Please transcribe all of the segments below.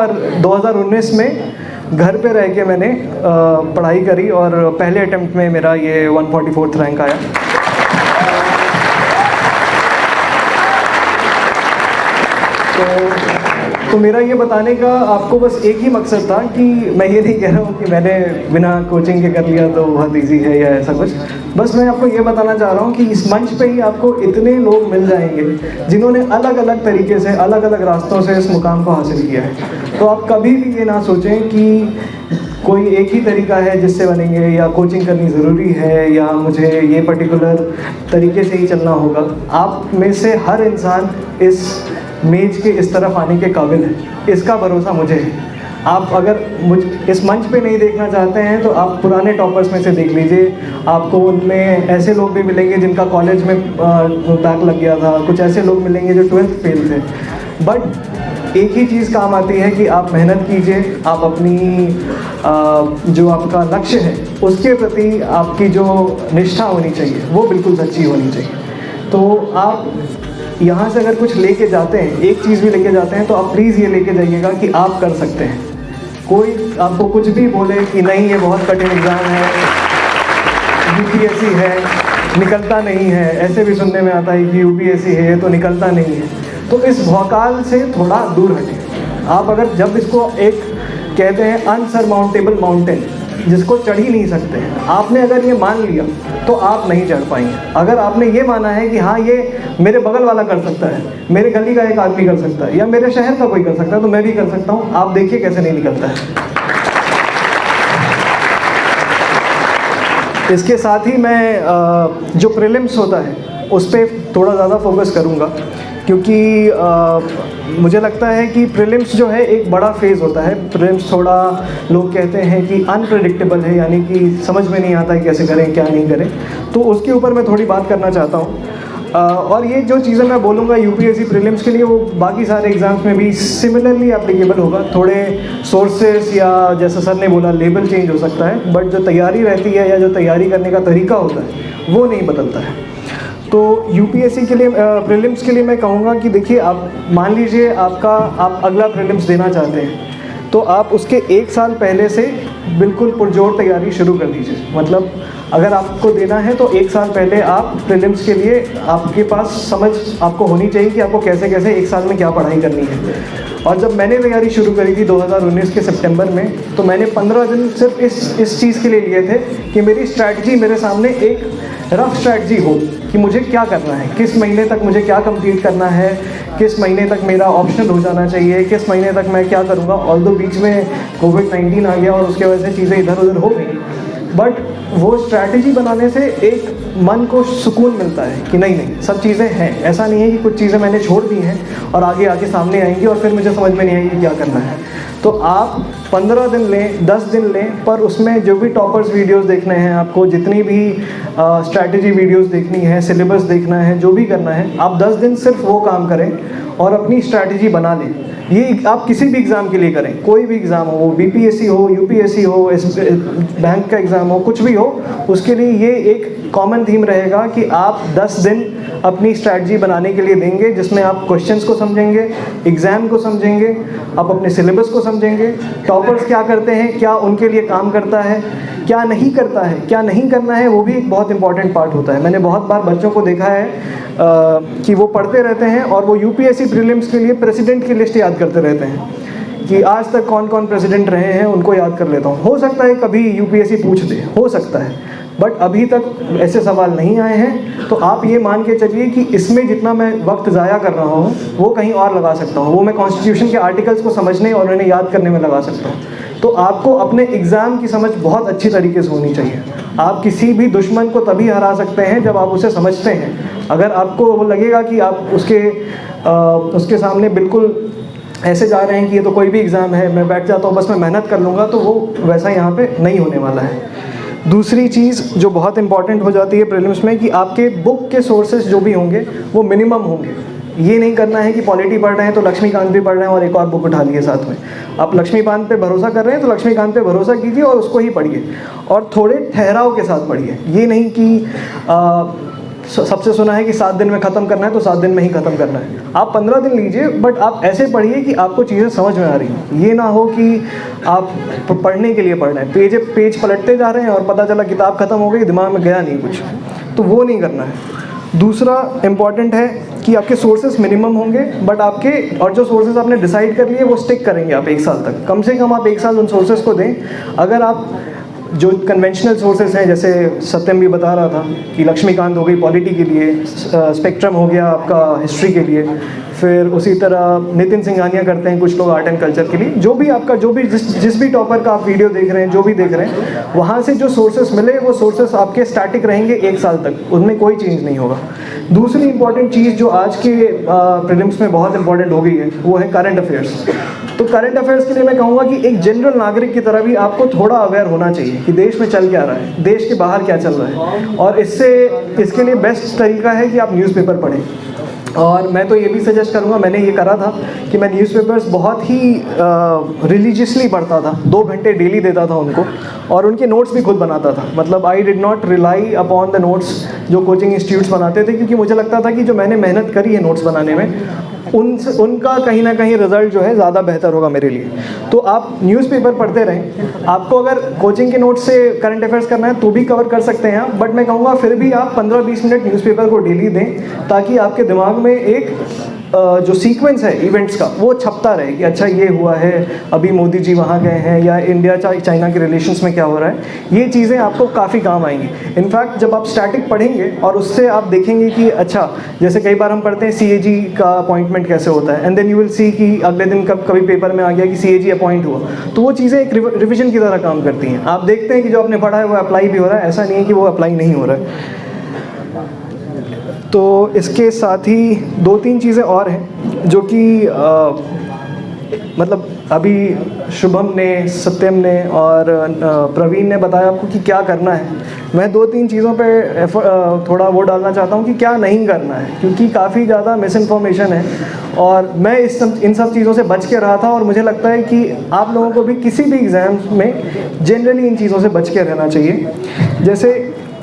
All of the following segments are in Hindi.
और 2019 में घर पे रह के मैंने पढ़ाई करी और पहले अटेम्प्ट में मेरा ये 144th रैंक आया। तो मेरा ये बताने का आपको बस एक ही मकसद था कि मैं ये नहीं कह रहा हूँ कि मैंने बिना कोचिंग के कर लिया तो बहुत इजी है या ऐसा कुछ। बस मैं आपको ये बताना चाह रहा हूँ कि इस मंच पे ही आपको इतने लोग मिल जाएंगे जिन्होंने अलग अलग तरीके से अलग अलग रास्तों से इस मुकाम को हासिल किया है। तो आप कभी भी ये ना सोचें कि कोई एक ही तरीका है जिससे बनेंगे, या कोचिंग करनी ज़रूरी है, या मुझे ये पर्टिकुलर तरीके से ही चलना होगा। आप में से हर इंसान इस मेज के इस तरफ आने के काबिल है, इसका भरोसा मुझे है। आप अगर इस मंच पे नहीं देखना चाहते हैं तो आप पुराने टॉपर्स में से देख लीजिए, आपको उनमें ऐसे लोग भी मिलेंगे जिनका कॉलेज में बैक लग गया था, कुछ ऐसे लोग मिलेंगे जो 12th फेल थे। बट एक ही चीज़ काम आती है कि आप मेहनत कीजिए, आप अपनी जो आपका लक्ष्य है उसके प्रति आपकी जो निष्ठा होनी चाहिए वो बिल्कुल सच्ची होनी चाहिए। तो आप यहाँ से अगर कुछ लेके जाते हैं, एक चीज़ भी लेके जाते हैं, तो आप प्लीज़ ये लेके जाइएगा कि आप कर सकते हैं। कोई आपको कुछ भी बोले कि नहीं ये बहुत कठिन एग्ज़ाम है, यूपीएससी है, निकलता नहीं है, ऐसे भी सुनने में आता है कि यूपीएससी है तो निकलता नहीं है, तो इस भौकाल से थोड़ा दूर हटें। आप अगर जब इसको एक कहते हैं अनसरमाउंटेबल माउंटेन, जिसको चढ़ ही नहीं सकते हैं, आपने अगर ये मान लिया तो आप नहीं चढ़ पाएंगे। अगर आपने ये माना है कि हाँ ये मेरे बगल वाला कर सकता है, मेरे गली का एक आदमी कर सकता है, या मेरे शहर का कोई कर सकता है, तो मैं भी कर सकता हूँ, आप देखिए कैसे नहीं निकलता है। इसके साथ ही मैं जो प्रीलिम्स होता है उस पर थोड़ा ज़्यादा फोकस करूँगा, क्योंकि मुझे लगता है कि प्रीलिम्स जो है एक बड़ा फेज़ होता है। प्रीलिम्स थोड़ा लोग कहते हैं कि अनप्रेडिक्टेबल है, यानी कि समझ में नहीं आता है कैसे करें क्या नहीं करें, तो उसके ऊपर मैं थोड़ी बात करना चाहता हूँ। और ये जो चीज़ें मैं बोलूँगा यूपीएससी प्रीलिम्स के लिए, वो बाकी सारे एग्ज़ाम्स में भी सिमिलरली एप्लीकेबल होगा। थोड़े सोर्सेस या जैसा सर ने बोला लेबल चेंज हो सकता है, बट जो तैयारी रहती है या जो तैयारी करने का तरीका होता है वो नहीं बदलता है। तो यूपीएससी के लिए प्रीलिम्स के लिए मैं कहूँगा कि देखिए, आप मान लीजिए आप अगला प्रीलिम्स देना चाहते हैं, तो आप उसके 1 साल पहले से बिल्कुल पुरजोर तैयारी शुरू कर दीजिए। मतलब अगर आपको देना है तो 1 साल पहले आप प्रीलिम्स के लिए आपके पास समझ आपको होनी चाहिए कि आपको कैसे कैसे 1 साल में क्या पढ़ाई करनी है। और जब मैंने तैयारी शुरू करी थी 2019 के सितंबर में, तो मैंने 15 दिन सिर्फ इस चीज़ के लिए लिए थे कि मेरी स्ट्रैटेजी, मेरे सामने एक रफ स्ट्रैटेजी हो कि मुझे क्या करना है, किस महीने तक मुझे क्या कंप्लीट करना है, किस महीने तक मेरा ऑप्शनल हो जाना चाहिए, किस महीने तक मैं क्या करूँगा। ऑल्दो बीच में कोविड-19 आ गया और उसके वजह से चीज़ें इधर उधर हो गई, बट वो स्ट्रैटेजी बनाने से एक मन को सुकून मिलता है कि नहीं सब चीज़ें हैं। ऐसा नहीं है कि कुछ चीज़ें मैंने छोड़ दी हैं और आगे आके सामने आएंगी और फिर मुझे समझ में नहीं आएगी क्या करना है। तो आप 15 दिन लें, 10 दिन लें, पर उसमें जो भी टॉपर्स वीडियोस देखने हैं आपको, जितनी भी स्ट्रैटेजी वीडियोस देखनी है, सिलेबस देखना है, जो भी करना है, आप 10 दिन सिर्फ वो काम करें और अपनी स्ट्रैटेजी बना लें। ये आप किसी भी एग्ज़ाम के लिए करें, कोई भी एग्ज़ाम हो, बीपीएससी हो, यूपीएससी हो, बैंक का एग्ज़ाम हो, कुछ भी हो, उसके लिए ये एक कॉमन थीम रहेगा कि आप 10 दिन अपनी स्ट्रैटेजी बनाने के लिए देंगे, जिसमें आप क्वेश्चंस को समझेंगे, एग्ज़ाम को समझेंगे, आप अपने सिलेबस को समझेंगे, टॉपर्स क्या करते हैं, क्या उनके लिए काम करता है, क्या नहीं करता है, क्या नहीं करना है, वो भी एक बहुत इंपॉर्टेंट पार्ट होता है। मैंने बहुत बार बच्चों को देखा है कि वो पढ़ते रहते हैं और वो यूपीएससी प्रीलिम्स के लिए प्रेसिडेंट की लिस्ट याद करते रहते हैं कि आज तक कौन कौन प्रेसिडेंट रहे हैं, उनको याद कर लेता हूँ। हो सकता है कभी यूपीएससी पूछ दे, हो सकता है, बट अभी तक ऐसे सवाल नहीं आए हैं। तो आप ये मान के चलिए कि इसमें जितना मैं वक्त ज़ाया कर रहा हूँ वो कहीं और लगा सकता हूँ, वो मैं कॉन्स्टिट्यूशन के आर्टिकल्स को समझने और उन्हें याद करने में लगा सकता हूँ। तो आपको अपने एग्ज़ाम की समझ बहुत अच्छी तरीके से होनी चाहिए। आप किसी भी दुश्मन को तभी हरा सकते हैं जब आप उसे समझते हैं। अगर आपको वो लगेगा कि आप उसके सामने बिल्कुल ऐसे जा रहे हैं कि ये तो कोई भी एग्ज़ाम है, मैं बैठ जाता हूँ, बस मैं मेहनत कर लूँगा, तो वो वैसा यहाँ पे नहीं होने वाला है। दूसरी चीज़ जो बहुत इंपॉर्टेंट हो जाती है प्रीलिम्स में, कि आपके बुक के सोर्सेज जो भी होंगे वो मिनिमम होंगे। ये नहीं करना है कि पॉलिटी पढ़ रहे हैं तो लक्ष्मीकांत भी पढ़ रहे हैं और एक और बुक उठा लिए साथ में। आप लक्ष्मीकांत पे भरोसा कर रहे हैं तो लक्ष्मीकांत पे भरोसा कीजिए और उसको ही पढ़िए, और थोड़े ठहराव के साथ पढ़िए। ये नहीं कि सबसे सुना है कि 7 दिन में ख़त्म करना है तो 7 दिन में ही ख़त्म करना है। आप 15 दिन लीजिए, बट आप ऐसे पढ़िए कि आपको चीज़ें समझ में आ रही हैं। ये ना हो कि आप पढ़ने के लिए पढ़ रहे हैं, पेज पलटते जा रहे हैं और पता चला किताब ख़त्म हो गई, दिमाग में गया नहीं कुछ, तो वो नहीं करना है। दूसरा इम्पॉर्टेंट है कि आपके सोर्सेज मिनिमम होंगे, बट आपके और जो सोर्सेज आपने डिसाइड कर लिए वो स्टिक करेंगे आप 1 साल तक। कम से कम आप 1 साल उन सोर्सेज को दें। अगर आप जो कन्वेंशनल सोर्सेज हैं, जैसे सत्यम भी बता रहा था कि लक्ष्मीकांत हो गई पॉलिटी के लिए, स्पेक्ट्रम हो गया आपका हिस्ट्री के लिए, फिर उसी तरह नितिन सिंघानिया करते हैं कुछ लोग आर्ट एंड कल्चर के लिए। जो भी आपका जिस भी टॉपर का आप वीडियो देख रहे हैं, जो भी देख रहे हैं, वहाँ से जो सोर्सेस मिले वो सोर्सेस आपके स्टैटिक रहेंगे 1 साल तक, उनमें कोई चेंज नहीं होगा। दूसरी इंपॉर्टेंट चीज़ जो आज के प्रीलिम्स में बहुत इंपॉर्टेंट हो गई है वो है करंट अफेयर्स। तो करंट अफेयर्स के लिए मैं कहूँगा कि एक जनरल नागरिक की तरह भी आपको थोड़ा अवेयर होना चाहिए कि देश में चल क्या रहा है, देश के बाहर क्या चल रहा है। और इसके लिए बेस्ट तरीका है कि आप न्यूज़पेपर पढ़ें। और मैं तो ये भी सजेस्ट करूँगा, मैंने ये करा था कि मैं न्यूज़पेपर्स बहुत ही रिलीजियसली पढ़ता था, 2 घंटे डेली देता था उनको, और उनके नोट्स भी खुद बनाता था। मतलब I did not rely upon the notes जो कोचिंग इंस्टीट्यूट्स बनाते थे, क्योंकि मुझे लगता था कि जो मैंने मेहनत करी है नोट्स बनाने में, उनका कहीं ना कहीं रिजल्ट जो है ज़्यादा बेहतर होगा मेरे लिए। तो आप न्यूज़पेपर पढ़ते रहें। आपको अगर कोचिंग के नोट्स से करंट अफेयर्स करना है तो भी कवर कर सकते हैं आप, बट मैं कहूँगा फिर भी आप 15-20 मिनट न्यूज़पेपर को डेली दें, ताकि आपके दिमाग में एक जो सीक्वेंस है इवेंट्स का वो छपता रहे कि अच्छा ये हुआ है, अभी मोदी जी वहाँ गए हैं, या इंडिया चाइना के रिलेशंस में क्या हो रहा है। ये चीज़ें आपको काफ़ी काम आएंगी। इनफैक्ट जब आप स्टैटिक पढ़ेंगे और उससे आप देखेंगे कि अच्छा, जैसे कई बार हम पढ़ते हैं CAG का अपॉइंटमेंट कैसे होता है, and then you will see कि अगले दिन कभी पेपर में आ गया कि CAG अपॉइंट हुआ, तो वो चीज़ें एक रिविजन की तरह काम करती हैं। आप देखते हैं कि जो आपने पढ़ा है वो अप्लाई भी हो रहा है, ऐसा नहीं है कि वो अप्लाई नहीं हो रहा है। तो इसके साथ ही 2-3 चीज़ें और हैं जो कि मतलब अभी शुभम ने, सत्यम ने और प्रवीण ने बताया आपको कि क्या करना है। मैं 2-3 चीज़ों पे थोड़ा वो डालना चाहता हूँ कि क्या नहीं करना है, क्योंकि काफ़ी ज़्यादा मिस इन्फॉर्मेशन है और मैं इन सब चीज़ों से बच के रहा था। और मुझे लगता है कि आप लोगों को भी किसी भी एग्ज़ाम में जनरली इन चीज़ों से बच के रहना चाहिए। जैसे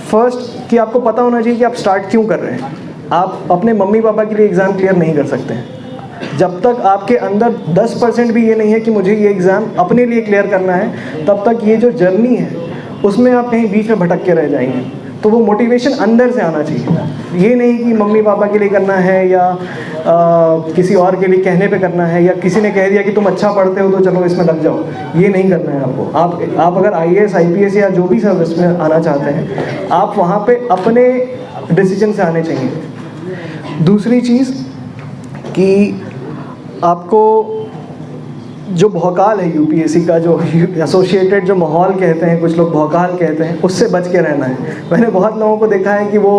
फर्स्ट कि आपको पता होना चाहिए कि आप स्टार्ट क्यों कर रहे हैं। आप अपने मम्मी पापा के लिए एग्ज़ाम क्लियर नहीं कर सकते हैं। जब तक आपके अंदर 10% भी ये नहीं है कि मुझे ये एग्ज़ाम अपने लिए क्लियर करना है, तब तक ये जो जर्नी है उसमें आप कहीं बीच में भटक के रह जाएंगे। तो वो मोटिवेशन अंदर से आना चाहिए। ये नहीं कि मम्मी पापा के लिए करना है या किसी और के लिए कहने पे करना है, या किसी ने कह दिया कि तुम अच्छा पढ़ते हो तो चलो इसमें लग जाओ। ये नहीं करना है आपको। आप अगर IAS IPS या जो भी सर्विस में आना चाहते हैं, आप वहाँ पे अपने डिसीजन से आने चाहिए। दूसरी चीज़ कि आपको जो भौकाल है UPSC का, जो एसोसिएटेड जो माहौल कहते हैं, कुछ लोग भौकाल कहते हैं, उससे बच के रहना है। मैंने बहुत लोगों को देखा है कि वो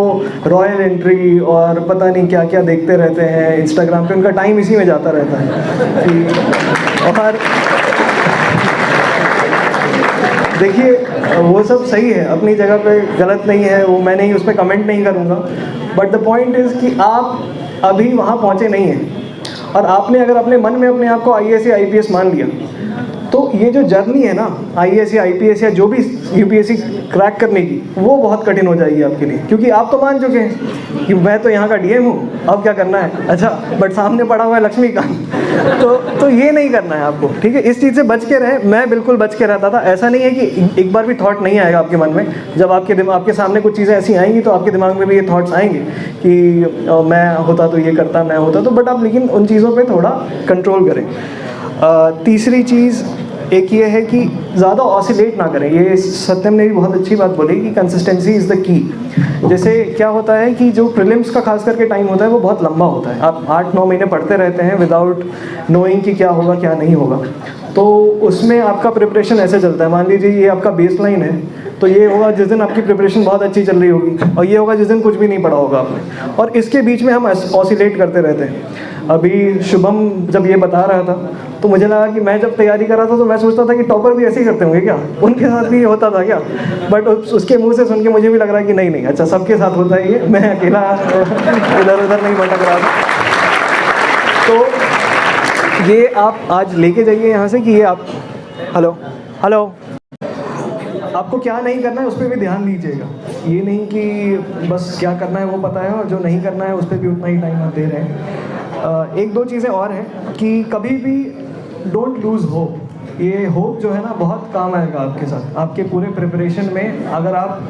रॉयल एंट्री और पता नहीं क्या क्या देखते रहते हैं इंस्टाग्राम पे, उनका टाइम इसी में जाता रहता है। और देखिए वो सब सही है, अपनी जगह पे गलत नहीं है, वो मैं नहीं उस पर कमेंट नहीं करूँगा, बट द पॉइंट इज़ कि आप अभी वहाँ पहुँचे नहीं हैं। और आपने अगर अपने मन में अपने आप को IAS या IPS मान लिया, तो ये जो जर्नी है ना IAS या IPS या जो भी UPSC क्रैक करने की, वो बहुत कठिन हो जाएगी आपके लिए, क्योंकि आप तो मान चुके हैं कि मैं तो यहाँ का DM हूँ, अब क्या करना है। अच्छा, बट सामने पड़ा हुआ है लक्ष्मीकांत, तो ये नहीं करना है आपको, ठीक है। इस चीज़ से बच के रहे। मैं बिल्कुल बच के रहता था। ऐसा नहीं है कि एक बार भी थॉट नहीं आएगा आपके मन में। जब आपके सामने कुछ चीज़ें ऐसी आएंगी तो आपके दिमाग में भी ये थॉट्स आएंगे कि मैं होता तो ये करता, मैं होता तो, बट आप लेकिन उन चीज़ों पर थोड़ा कंट्रोल करें। तीसरी चीज़ एक ये है कि ज़्यादा ऑसिलेट ना करें। ये सत्यम ने भी बहुत अच्छी बात बोली कि कंसिस्टेंसी इज़ द की। जैसे क्या होता है कि जो प्रीलिम्स का खास करके टाइम होता है वो बहुत लंबा होता है। आप 8-9 महीने पढ़ते रहते हैं विदाउट नोइंग कि क्या होगा क्या नहीं होगा। तो उसमें आपका प्रिपरेशन ऐसे चलता है। मान लीजिए ये आपका बेस लाइन है, तो ये होगा जिस दिन आपकी प्रिपरेशन बहुत अच्छी चल रही होगी, और ये होगा जिस दिन कुछ भी नहीं पढ़ा होगा आपने। और इसके बीच में हम ऑसिलेट करते रहते हैं। अभी शुभम जब ये बता रहा था तो मुझे लगा कि मैं जब तैयारी कर रहा था तो मैं सोचता था कि टॉपर भी ऐसे ही करते होंगे क्या, उनके साथ भी होता था क्या। बट उसके मुंह से सुन के मुझे भी लग रहा है कि नहीं, अच्छा सबके साथ होता है ये, मैं अकेला इधर उधर नहीं भटक रहा था। तो ये आप आज लेके जाइए यहाँ से कि ये आप हेलो आपको क्या नहीं करना है उस पर भी ध्यान दीजिएगा। ये नहीं कि बस क्या करना है वो पता है और जो नहीं करना है उस पर भी उतना ही टाइम आप दे रहे हैं। एक दो चीज़ें और हैं कि कभी भी डोंट लूज़ होप। ये होप जो है ना बहुत काम आएगा आपके साथ, आपके पूरे प्रिपरेशन में। अगर आप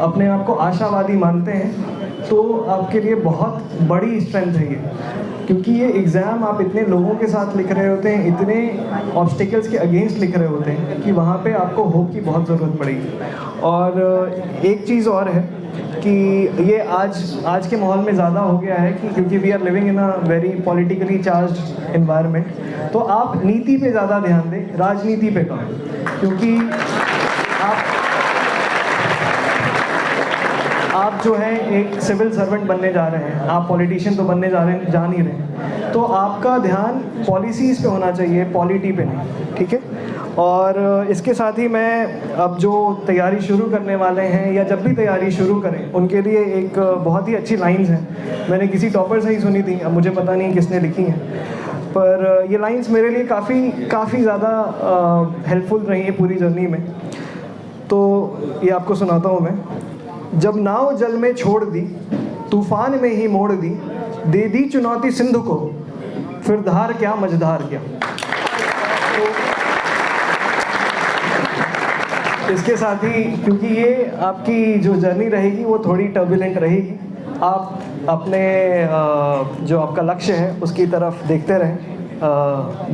अपने आप को आशावादी मानते हैं तो आपके लिए बहुत बड़ी स्ट्रेंथ है ये, क्योंकि ये एग्ज़ाम आप इतने लोगों के साथ लिख रहे होते हैं, इतने ऑब्स्टिकल्स के अगेंस्ट लिख रहे होते हैं कि वहाँ पे आपको होप की बहुत ज़रूरत पड़ेगी। और एक चीज़ और है कि ये आज के माहौल में ज़्यादा हो गया है कि क्योंकि we are living in a very politically charged environment, तो आप नीति पे ज़्यादा ध्यान दें, राजनीति पे कम। क्योंकि आप जो है एक सिविल सर्वेंट बनने जा रहे हैं, आप पॉलिटिशियन तो बनने जा नहीं रहे, तो आपका ध्यान पॉलिसीज़ पे होना चाहिए, पॉलिटी पे नहीं, ठीक है। और इसके साथ ही मैं अब जो तैयारी शुरू करने वाले हैं या जब भी तैयारी शुरू करें उनके लिए एक बहुत ही अच्छी लाइंस हैं, मैंने किसी टॉपर से ही सुनी थी, अब मुझे पता नहीं किसने लिखी हैं, पर ये लाइंस मेरे लिए काफ़ी ज़्यादा हेल्पफुल रही है पूरी जर्नी में। तो ये आपको सुनाता हूँ मैं। जब नाव जल में छोड़ दी, तूफान में ही मोड़ दी, दे दी चुनौती सिंधु को, फिर धार क्या मझधार क्या। तो इसके साथ ही, क्योंकि ये आपकी जो जर्नी रहेगी वो थोड़ी टर्बुलेंट रहेगी, आप अपने जो आपका लक्ष्य है उसकी तरफ देखते रहें,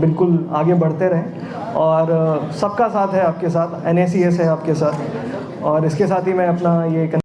बिल्कुल आगे बढ़ते रहें, और सबका साथ है आपके साथ, NACS है आपके साथ। और इसके साथ ही मैं अपना ये